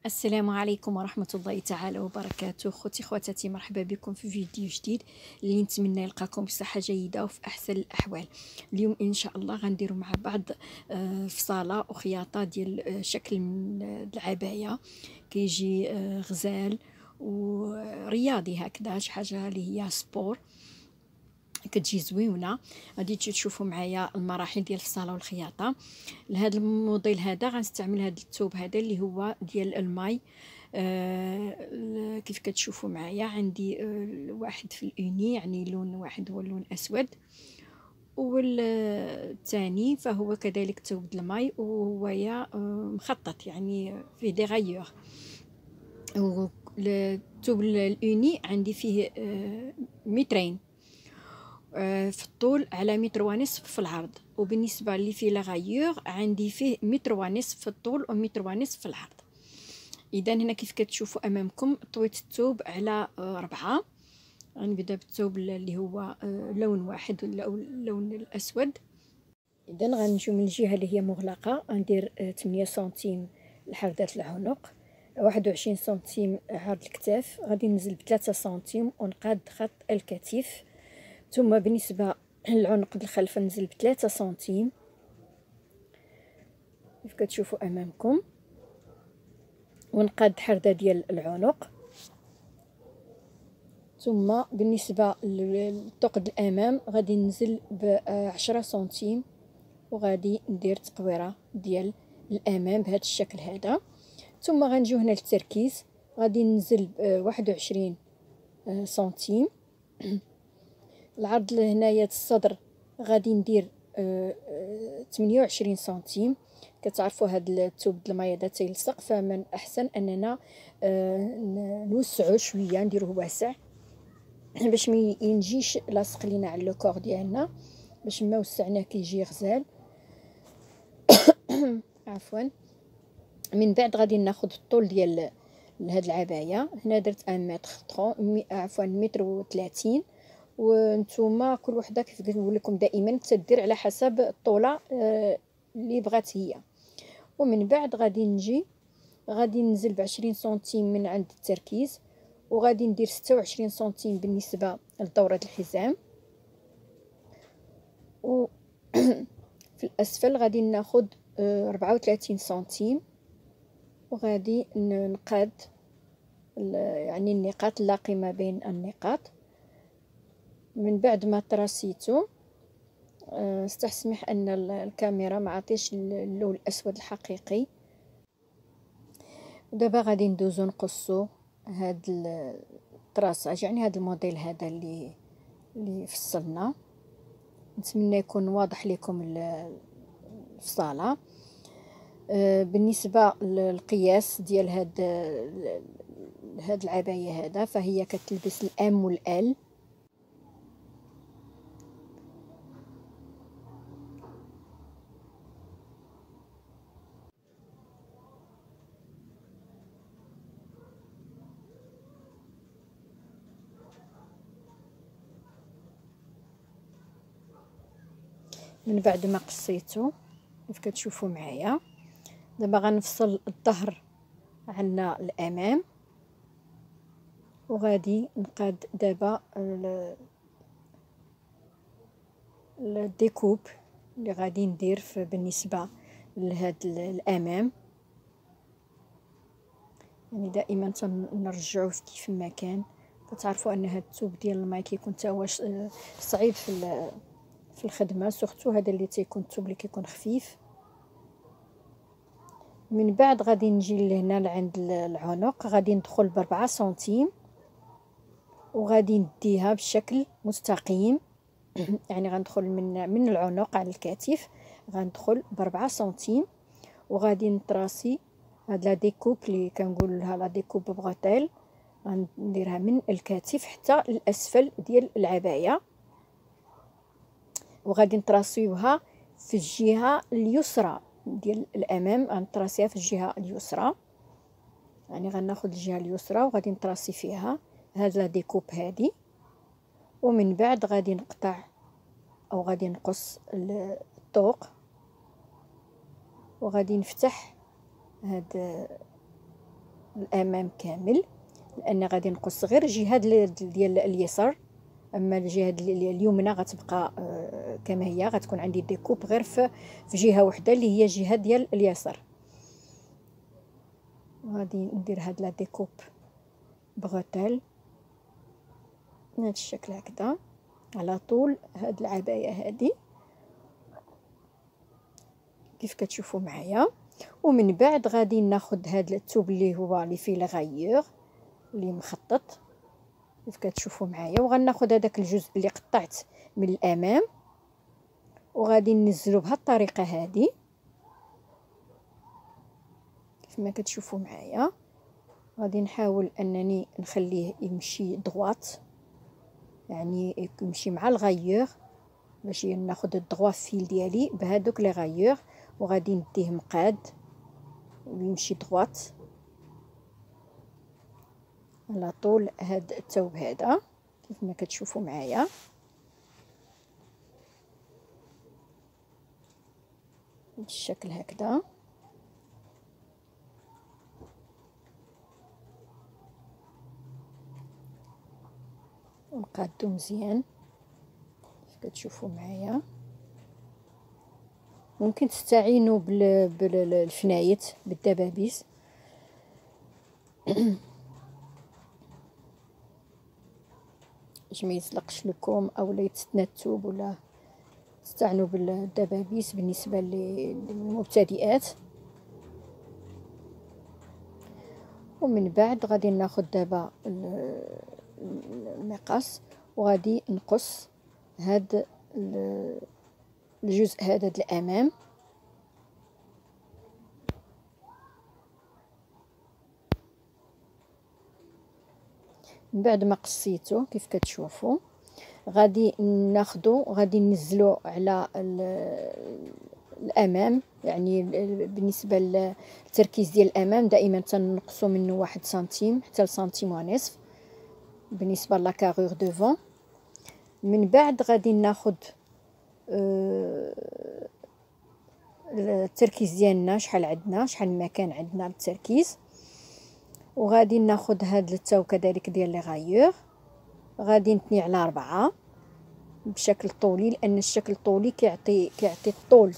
السلام عليكم ورحمة الله تعالى وبركاته. خوتي خواتاتي، مرحبا بكم في فيديو جديد اللي نتمنى يلقاكم بصحة جيدة وفي أحسن الأحوال. اليوم إن شاء الله غنديروا مع بعض فصالة وخياطة ديال شكل من العباية كيجي غزال ورياضي هكذا، شي حاجة اللي هي سبور كتجي زويونه. غادي تشوفوا معايا المراحل ديال الفصاله والخياطه. لهذا الموديل هذا غنستعمل هذا الثوب هذا اللي هو ديال الماي. كيف كتشوفوا معايا عندي واحد في الأوني، يعني لون واحد هو اللون اسود، والثاني فهو كذلك ثوب الماي وهو مخطط، يعني فيه دي غايور. الثوب الأوني عندي فيه مترين في الطول على متر ونصف في العرض، وبالنسبة اللي فيه لاغايور عندي فيه متر ونصف في الطول ومتر ونصف في العرض. إذا هنا كيف كتشوفوا أمامكم طويت الثوب على 4. غنبدا بالثوب اللي هو لون واحد ولا اللون الأسود. إذا غنجيو من الجهة اللي هي مغلقة، غندير 8 سنتيم لحردة العنق، 21 سنتيم عرض الكتاف، غادي ننزل ب3 سنتيم ونقاد خط الكتف. ثم بالنسبة للعنق الخلف ننزل ب3 سنتيم كيف كتشوفوا أمامكم، ونقاد حردة ديال العنق. ثم بالنسبة للثقب الأمام غادي ننزل ب10 سنتيم، وغادي ندير تقويرة ديال الأمام بهذا الشكل هذا. ثم غنجيو هنا للتركيز، غادي ننزل ب21 سنتيم. العرض هنايا الصدر غادي ندير 28 سنتيم. كتعرفوا هاد الثوب الماء هذا تيلصق، فمن احسن اننا نوسعو شويه، نديروه واسع باش ما ينجيش لاصق لينا على لو كور ديالنا، باش ما وسعناه كيجي غزال. عفوا. من بعد غادي ناخذ الطول ديال هاد العبايه. هنا درت 1 متر 30، عفوا متر و30، وانتوما كل وحده كيف كنقول لكم دائما تدير على حسب الطوله اللي بغات هي. ومن بعد غادي ننزل ب20 سنتيم من عند التركيز، وغادي ندير 26 سنتيم بالنسبه لدوره الحزام. و في الاسفل غادي ناخذ 34 سنتيم، وغادي نقاد يعني النقاط اللاقي ما بين النقاط. من بعد ما تراسيتو، استسمح ان الكاميرا ما عطيش اللون الاسود الحقيقي. دابا غادي ندوزو نقصو هاد الطراساج، يعني هاد الموديل هذا اللي فصلنا. نتمنى يكون واضح لكم الفصاله. بالنسبه للقياس ديال هاد العبايه هذا، فهي كتلبس الام والال. من بعد ما قصيته كيف كتشوفوا معايا، دابا غنفصل الظهر عنا الامام، وغادي نقاد دابا الديكوب اللي غادي ندير بالنسبه لهاد الامام. يعني دائما تنرجعوه كيف ما كان. كتعرفوا ان هاد الثوب ديال الماء كيكون حتى هو صعيب في الخدمه، سورتو هذا اللي تيكون الثوب اللي كيكون خفيف. من بعد غادي نجي لهنا لعند العنق، غادي ندخل ب4 سنتيم، وغادي نديها بشكل مستقيم. يعني غندخل من العنق على الكتف، غندخل ب4 سنتيم، وغادي نطراسي هاد لا ديكوب اللي كنقول لها لا ديكوب بغوتيل. غنديرها من الكتف حتى الاسفل ديال العبايه، وغادي نطراسيوها في الجهه اليسرى ديال الامام. غنطراسيها في الجهه اليسرى، يعني غناخذ الجهه اليسرى وغادي نطراسي فيها هاد لا ديكوب هادي. ومن بعد غادي نقطع او غادي نقص الطوق، وغادي نفتح هاد الامام كامل، لان غادي نقص غير الجهه ديال اليسار، اما الجهه اليمنى غتبقى كما هي، غتكون عندي ديكوب غير في جهه واحده اللي هي الجهه ديال اليسار. غادي ندير هاد لا ديكوب بغوتيل بهذا الشكل هكذا على طول هاد العبايه هادي كيف كتشوفوا معايا. ومن بعد غادي ناخذ هاد الثوب اللي هو اللي فيه لاغايور اللي مخطط كيف كتشوفوا معايا، وغناخذ هذاك الجزء اللي قطعت من الامام وغادي ننزلو بهذه الطريقه هذه كيف ما كتشوفوا معايا. غادي نحاول انني نخليه يمشي ضغوات، يعني يمشي مع الغايور باش ناخذ الضغوا فيل ديالي بهذوك لي غايور، وغادي نديه مقاد ويمشي ضغوات على طول هاد الثوب هذا كيف ما كتشوفوا معايا. بالشكل هكذا نقادو مزيان كيف كتشوفوا معايا. ممكن تستعينوا بالفنايت بالدبابيس باش ما يزلقش لكم او لا يتسنى الثوب، ولا تستعنوا بالدبابيس بالنسبه للمبتدئات. ومن بعد غادي ناخذ دابا المقص وغادي نقص هاد الجزء هذا د الامام من بعد ما قصيته كيف كتشوفوا. غادي ناخذو غادي ننزلو على الامام، يعني بالنسبه للتركيز ديال الامام دائما تنقصوا منه 1 سنتيم حتى لسنتيم ونصف بالنسبه لاكاغور دوفون. من بعد غادي ناخذ التركيز ديالنا، شحال عندنا، شحال مكان عندنا للتركيز. وغادي ناخذ هاد الثوب كذلك ديال لي غايور، غادي نتني على 4 بشكل طولي، لان الشكل الطولي كيعطي الطول،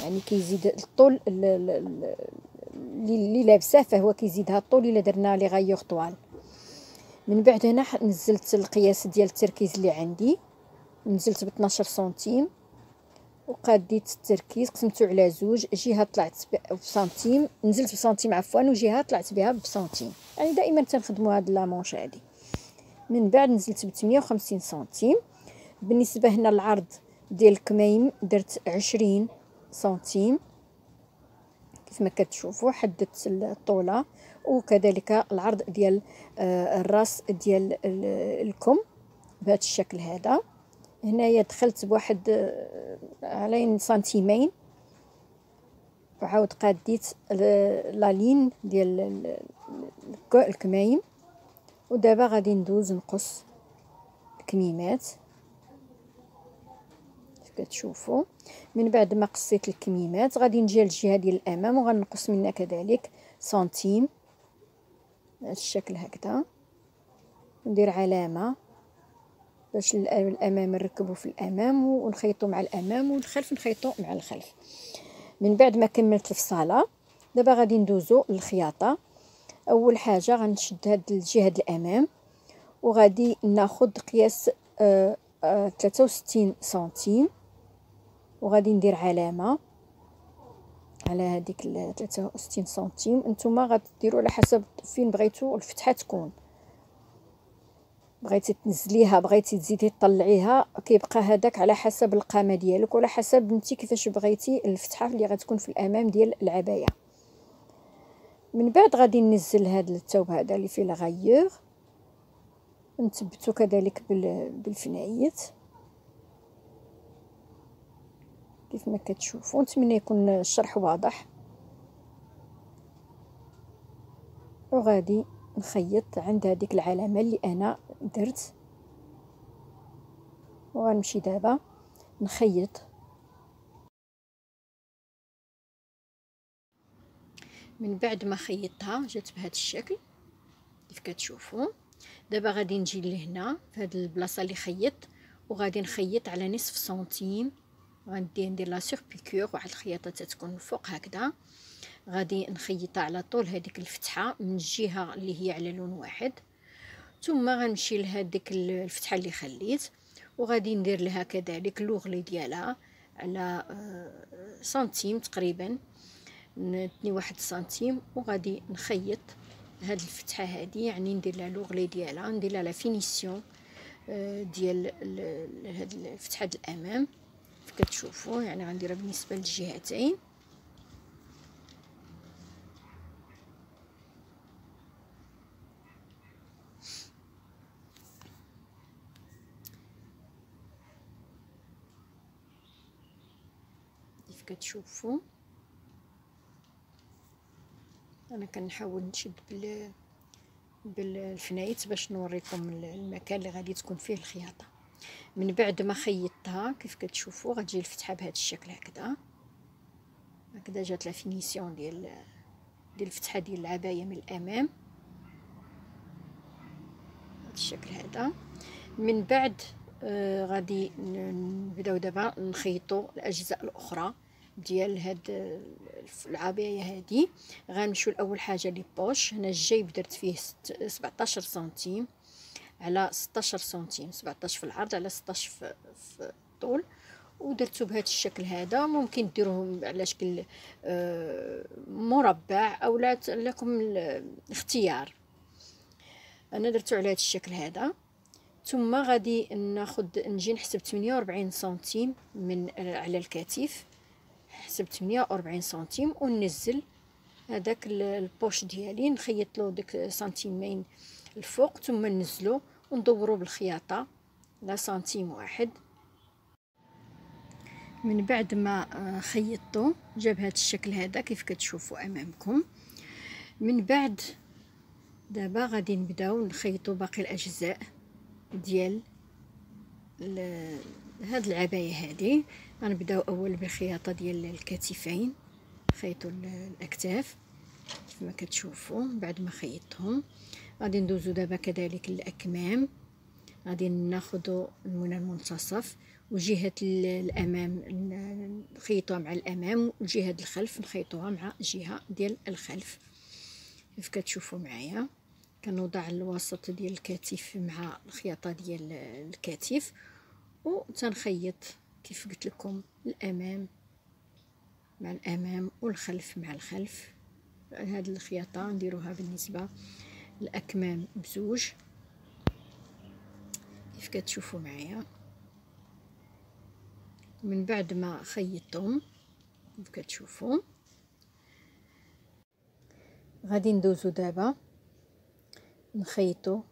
يعني كيزيد الطول اللي لابسه، فهو كيزيدها الطول الا درنا لي غايور طوال. من بعد هنا نزلت القياس ديال التركيز اللي عندي، نزلت ب 12 سنتيم وقاديت التركيز قسمته على 2 جهه طلعت بسنتيم، نزلت بسنتيم عفوا، وجهه طلعت بها بسنتيم، يعني دائما تنخدموا هاد لامونش هادي. من بعد نزلت ب 58 سنتيم. بالنسبه هنا العرض ديال الكميم درت 20 سنتيم كيف ما كتشوفوا، حددت الطوله وكذلك العرض ديال الراس ديال الكم بهذا الشكل هذا. هنايا دخلت بواحد على سنتيمين وعاود قاديت لا لين ديال الكمايم. ودابا غادي ندوز نقص الكميمات كيف كتشوفوا. من بعد ما قصيت الكميمات غادي نجي للجهه ديال الامام وغنقص منها كذلك سنتيم بهذا الشكل هكذا، ندير علامه باش الامام نركبوا في الامام ونخيطوا مع الامام، والخلف نخيطوا مع الخلف. من بعد ما كملت الفصاله دابا غادي ندوزو للخياطه. اول حاجه غنشد هاد الجهه د الامام وغادي ناخذ قياس 63 سنتيم وغادي ندير علامه على هذيك 63 سنتيم. نتوما غديروا على حسب فين بغيتوا الفتحه تكون، بغيتي تنزليها بغيتي تزيدي تطلعيها، كيبقى هذاك على حسب القامه ديالك وعلى حسب نتي كيفاش بغيتي الفتحه اللي غتكون في الامام ديال العبايه. من بعد غادي ننزل هذا الثوب هذا اللي فيه لاغايور، نثبتو كذلك بالفنايت كيف ما كتشوفوا. نتمنى يكون الشرح واضح. وغادي نخيط عند هذيك العلامه اللي انا درت، وغنمشي دابا نخيط. من بعد ما خيطتها جات بهذا الشكل كيف كتشوفوا. دابا غادي نجي لهنا في هذه البلاصه اللي خيط، وغادي نخيط على نصف سنتيم. غندي ندير لا سور بيكور، واحد الخياطه تتكون الفوق هكذا. غادي نخيطها على طول هذيك الفتحه من الجهه اللي هي على لون واحد، ثم غنمشي لهذيك الفتحه اللي خليت، وغادي ندير لها كذلك لوغلي ديالها على سنتيم تقريبا، نتني 1 سنتيم، وغادي نخيط هاد الفتحه هادي، يعني ندير لها لوغلي ديالها، ندير لها لا فينيسيون ديال هاد الفتحه د الامام كيف كتشوفوا. يعني غنديرها بالنسبه للجهتين. كيف كتشوفوا انا كنحاول نشد بالفنايت باش نوريكم المكان اللي غادي تكون فيه الخياطه. من بعد ما خيطتها كيف كتشوفوا غتجي الفتحه بهذا الشكل هكذا. هكذا جات لا فينيسيون ديال الفتحه ديال العبايه من الامام بهذا الشكل هذا. من بعد غادي نبداو دابا نخيطوا الاجزاء الاخرى ديال هاد العبايه هذه. غنمشيو لاول حاجه لي بوش. هنا الجيب درت فيه 17 سنتيم على 16 سنتيم، 17 في العرض على 16 في الطول، ودرتو بهذا الشكل هذا. ممكن ديروهم على شكل مربع او لا لكم الاختيار. انا درتو على هذا الشكل هذا. ثم غادي نجي نحسب 48 سنتيم من على الكتف، حسبت 48 سنتيم، وننزل هذاك البوش ديالي نخيط له داك سنتيمين الفوق، ثم ننزلو وندورو بالخياطه لا سنتيم واحد. من بعد ما خيطته جاب هذا الشكل هذا كيف كتشوفوا امامكم. من بعد دابا غادي نبداو نخيطوا باقي الاجزاء ديال هاد العبايه هذه. غنبداو اول بالخياطه ديال الكتفين، خيطوا الاكتاف كيف ما كتشوفوا. بعد ما خيطتهم غادي ندوزو دابا كذلك الاكمام. غادي ناخذوا من المنتصف، وجهه الامام نخيطوها مع الامام، وجهه الخلف نخيطوها مع الجهه ديال الخلف كيف كتشوفوا معايا. كنوضع الوسط ديال الكتف مع الخياطه ديال الكتف، وتنخيط كيف قلت لكم الامام مع الامام والخلف مع الخلف. هذه الخياطه نديروها بالنسبه الاكمام بزوج كيف كتشوفوا معايا. من بعد ما خيطتهم كيف كتشوفوا غادي ندوزو دابا نخيطوا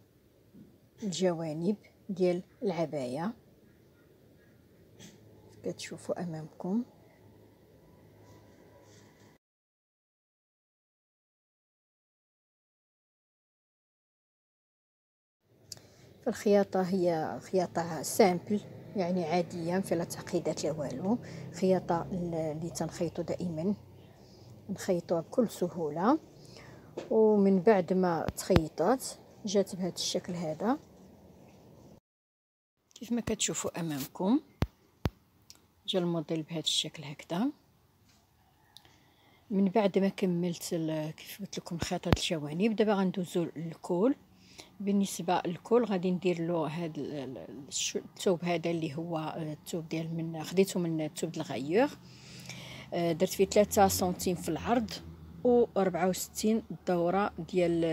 الجوانب ديال العبايه كيف كتشوفوا امامكم. فالخياطه هي خياطه سامبل، يعني عاديه ما فيها لا تعقيدات لا والو. خياطه اللي تنخيطوا دائما نخيطوها بكل سهوله. ومن بعد ما تخيطات جات بهذا الشكل هذا كيف ما كتشوفوا امامكم. جا الموديل بهذا الشكل هكذا. من بعد ما كملت كيف قلت لكم خياطه الجوانب، دابا غندوزو للكول. بالنسبه للكول غادي ندير له هذا الثوب هذا اللي هو الثوب ديال من خديته من الثوب الغيور. درت فيه 3 سنتيم في العرض و64 الدوره ديال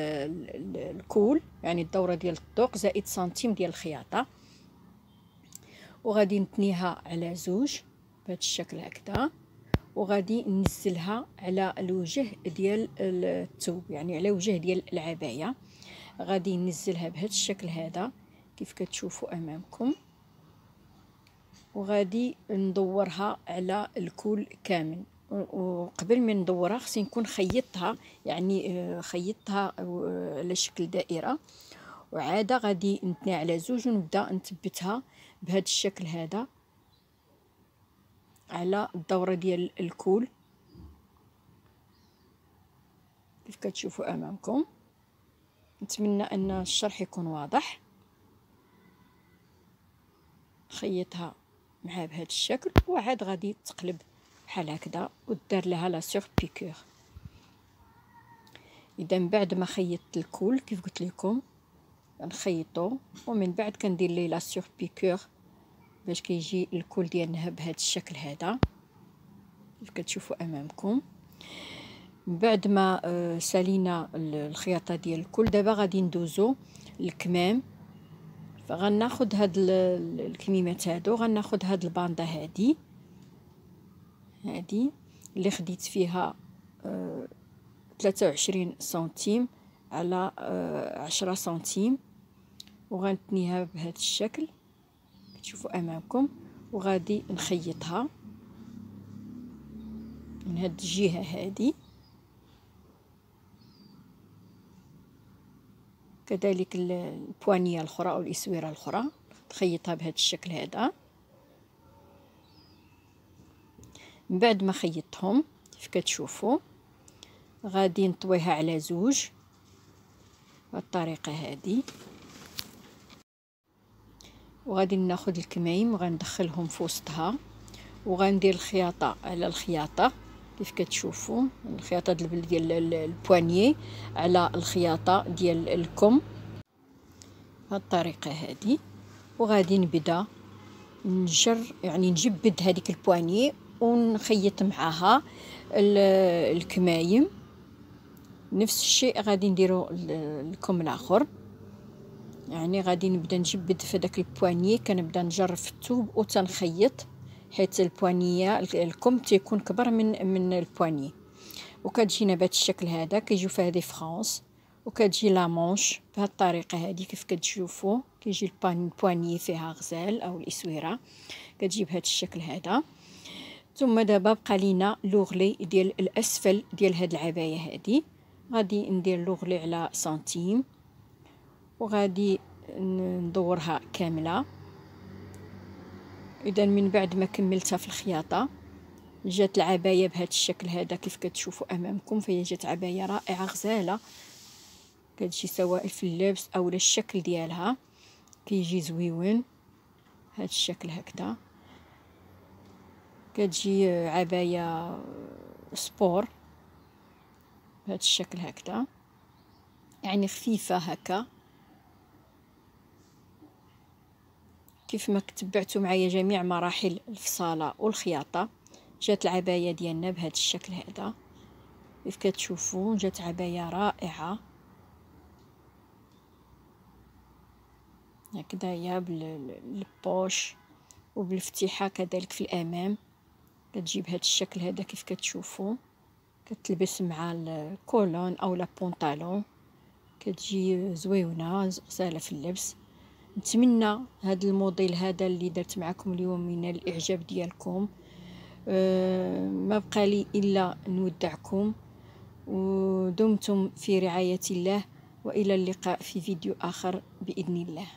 الكول، يعني الدوره ديال الطوق زائد سنتيم ديال الخياطه. وغادي نتنيها على زوج بهذا الشكل هكذا، وغادي ننزلها على الوجه ديال الثوب، يعني على وجه ديال العبايه. غادي ننزلها بهذا الشكل هذا كيف كتشوفوا امامكم، وغادي ندورها على الكول كامل. وقبل ما ندورها خصني نكون خيطتها، يعني خيطتها على شكل دائره، وعاده غادي نتني على زوج ونبدا نثبتها بهذا الشكل هذا على الدوره ديال الكول. كيف كتشوفوا امامكم. نتمنى ان الشرح يكون واضح. خيطها مع بهذا الشكل وعاد غادي تقلب بحال هكذا ودار لها لا سور بيكور. اذا بعد ما خيطت الكل كيف قلت لكم نخيطو ومن بعد كندير ليه لا سور بيكور باش كيجي الكل ديالنا بهذا الشكل هذا كيف كتشوفوا امامكم. من بعد ما سالينا الخياطه ديال الكل دابا غادي ندوزو للكمام. فغناخد هاد الكميمات هادو، غناخد هاد الباندا هادي اللي خديت فيها 23 سنتيم على 10 سنتيم، وغنتنيها بهذا الشكل كتشوفوا امامكم، وغادي نخيطها من هاد الجهه هادي. كذلك البوانيه الاخرى او الاسوره الاخرى تخيطها بهذا الشكل هذا. من بعد ما خيطتهم كيف كتشوفوا غادي نطويها على زوج بهذه الطريقه هذه، وغادي ناخذ الكمايم وغندخلهم في وسطها وغندير الخياطه على الخياطه كيف كتشوفوا، الخياطه ديال البوانيي على الخياطه ديال الكم بهذه الطريقه هذه. وغادي نبدا يعني نجبد هذيك البوانيي ونخيط معها الكمايم. نفس الشيء غادي نديرو الكم الاخر، يعني غادي نبدا نجبد في داك البوانيي، كنبدا نجر في الثوب وتنخيط حيت البوانيه الكم تيكون كبر من البوانيي. وكتجينا بهذا الشكل هذا، كيجيو فيها دي فرانس، وكتجي لا مونش بهذه الطريقه هذه كيف كتشوفوا. كيجي البوانيي فيها غزال او الاسوره كتجي بهذا الشكل هذا. ثم دابا بقى لينا لوغلي ديال الاسفل ديال هاد العبايه هذه، غادي ندير لوغلي على سنتيم وغادي ندورها كامله. اذا من بعد ما كملتها في الخياطه جات العبايه بهذا الشكل هذا كيف كتشوفوا امامكم. فهي جات عبايه رائعه غزاله، كتجي سواء في اللبس او الشكل ديالها كيجي زويون هذا الشكل هكذا. كتجي عبايه سبور بهذا الشكل هكذا، يعني خفيفه هكا. كيف ما تبعتوا معايا جميع مراحل الفصاله والخياطه جات العبايه ديالنا بهذا الشكل هذا كيف كتشوفوا. جات عبايه رائعه هكذايا بالبوش وبالفتيحه كذلك في الامام. كتجي بهذا الشكل هذا كيف كتشوفوا، كتلبس مع الكولون او لا بونطالون، كتجي زويونه غزاله في اللبس. نتمنى هذا الموديل هذا اللي درت معكم اليوم من الاعجاب ديالكم. ما بقى لي الا نودعكم ودمتم في رعايه الله، والى اللقاء في فيديو اخر باذن الله.